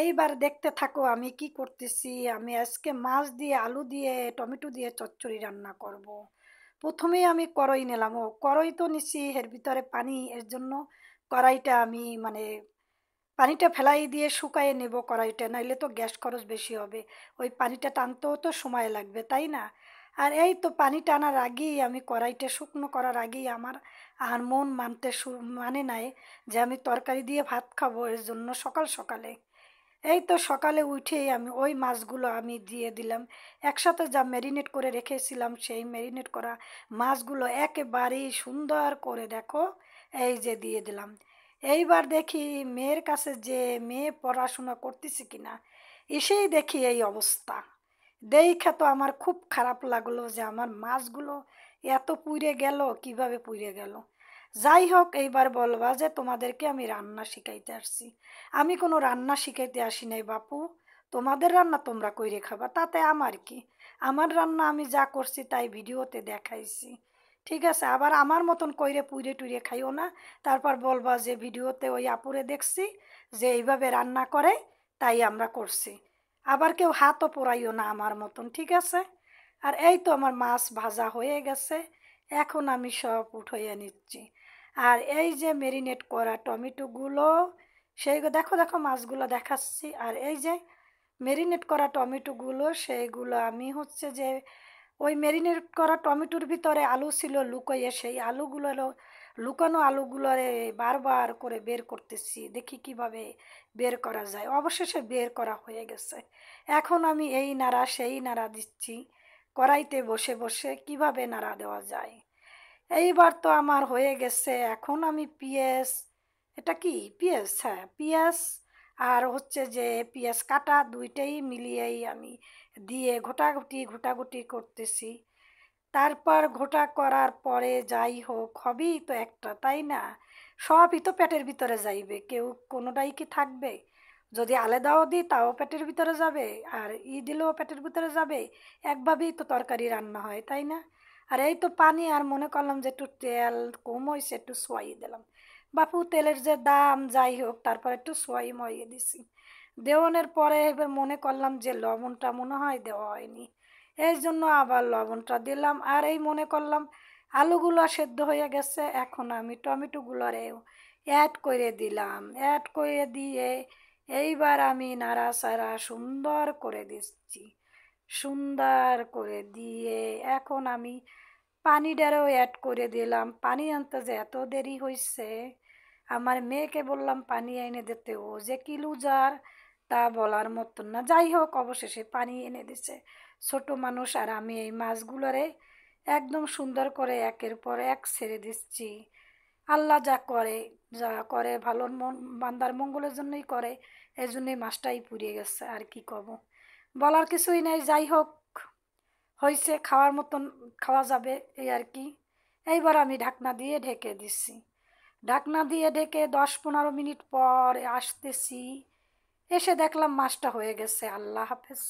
এইবার দেখতে থাকো আমি কি করতেছি। আমি আজকে মাছ দিয়ে আলু দিয়ে টমেটো দিয়ে চচ্চড়ি রান্না করব। প্রথমেই আমি কড়াই নিলাম, ও কড়াই তো নিছি, এর ভিতরে পানি, এর জন্য কড়াইটা আমি মানে পানিটা ফেলাই দিয়ে শুকায়ে নেব কড়াইটা, নাইলে তো গ্যাস খরচ বেশি হবে। ওই পানিটা টানতেও তো সময় লাগবে, তাই না? আর এই তো পানি টানার আগেই আমি কড়াইটা শুকনো করার আগেই আমার আর মন মানতে মানে নাই যে আমি তরকারি দিয়ে ভাত খাবো, এর জন্য সকাল সকালে এই তো সকালে উঠেই আমি ওই মাছগুলো আমি দিয়ে দিলাম। একসাথে যা ম্যারিনেট করে রেখেছিলাম সেই ম্যারিনেট করা মাছগুলো একেবারেই সুন্দর করে দেখো এই যে দিয়ে দিলাম। এইবার দেখি মেয়ের কাছে যে মেয়ে পড়াশোনা করতেছে কিনা, এসেই দেখি এই অবস্থা। দেখে তো আমার খুব খারাপ লাগলো যে আমার মাছগুলো এত পুড়ে গেল, কিভাবে পুড়ে গেল। যাই হোক, এইবার বলবা যে তোমাদেরকে আমি রান্না শিখাইতে আসছি। আমি কোনো রান্না শিখাইতে আসি নাই বাপু। তোমাদের রান্না তোমরা কইরে খাবা, তাতে আমার কি। আমার রান্না আমি যা করছি তাই ভিডিওতে দেখাইছি। ঠিক আছে, আবার আমার মতন কইরে পুইরে টুইরে খাইও না। তারপর বলবা যে ভিডিওতে ওই আপুরে দেখছি যে এইভাবে রান্না করে, তাই আমরা করছি। আবার কেউ হাতও পোড়াইও না আমার মতন, ঠিক আছে? আর এই তো আমার মাছ ভাজা হয়ে গেছে। এখন আমি সব উঠাইয়া নিচ্ছি। আর এই যে মেরিনেট করা টমেটোগুলো, সেইগুলো দেখো দেখো মাছগুলো দেখাচ্ছি। আর এই যে মেরিনেট করা টমেটোগুলো, সেইগুলো আমি হচ্ছে যে ওই মেরিনেট করা টমেটোর ভিতরে আলু ছিল লুকাইয়ে, সেই আলুগুলো লুকানো আলুগুলোরে বারবার করে বের করতেছি, দেখি কিভাবে বের করা যায়। অবশেষে বের করা হয়ে গেছে। এখন আমি এই নাড়া সেই নাড়া দিচ্ছি কড়াইতে বসে বসে, কিভাবে নাড়া দেওয়া যায়। এইবার তো আমার হয়ে গেছে। এখন আমি পেঁয়াজ, এটা কি পেঁয়াজ, হ্যাঁ পেঁয়াজ, আর হচ্ছে যে পেঁয়াজ কাটা দুইটাই মিলিয়েই আমি দিয়ে ঘোটাঘুটি ঘোটাঘুটি করতেছি। তারপর ঘোটা করার পরে যাই হোক, হবেই তো একটা, তাই না? সবই তো পেটের ভিতরে যাইবে, কেউ কোনোটাই কি থাকবে? যদি আলাদাও দিই তাও পেটের ভিতরে যাবে, আর দিলেও পেটের ভিতরে যাবে। একভাবেই তো তরকারি রান্না হয়, তাই না? আর এই তো পানি, আর মনে করলাম যে একটু তেল কম হয়েছে, একটু সোয়াই দিলাম। বাপু তেলের যে দাম, যাই হোক তারপর একটু সোয়াই মরিয়ে দিছি। দেওয়ানোর পরে এবার মনে করলাম যে লবণটা মনে হয় দেওয়া হয়নি, এই জন্য আবার লবণটা দিলাম। আর এই মনে করলাম আলুগুলো সেদ্ধ হয়ে গেছে, এখন আমি টমেটোগুলোরেও অ্যাড করে দিলাম। অ্যাড করে দিয়ে এইবার আমি নাড়াচাড়া সুন্দর করে দিচ্ছি। সুন্দর করে দিয়ে এখন আমি পানিটারও অ্যাড করে দিলাম। পানি আনতে যে এত দেরি হয়েছে, আমার মেয়েকে বললাম পানি এনে দিতে, ও যে কি লুজার তা বলার মতন না। যাই হোক, অবশেষে পানি এনে দিছে। ছোট মানুষ, আর আমি এই মাছগুলোরে একদম সুন্দর করে একের পর এক ছেড়ে দিচ্ছি। আল্লাহ যা করে ভালোর বান্দার মঙ্গলের জন্যই করে। এই জন্যই মাছটাই পুড়িয়ে গেছে, আর কি কব, বলার কিছুই নাই। যাই হোক, হয়েছে, খাওয়ার মতন খাওয়া যাবে, এই আর কি। এইবার আমি ঢাকনা দিয়ে ঢেকে দিচ্ছি। ঢাকনা দিয়ে ঢেকে 10-15 মিনিট পর আসতেছি, এসে দেখলাম মাছটা হয়ে গেছে। আল্লাহ হাফেজ।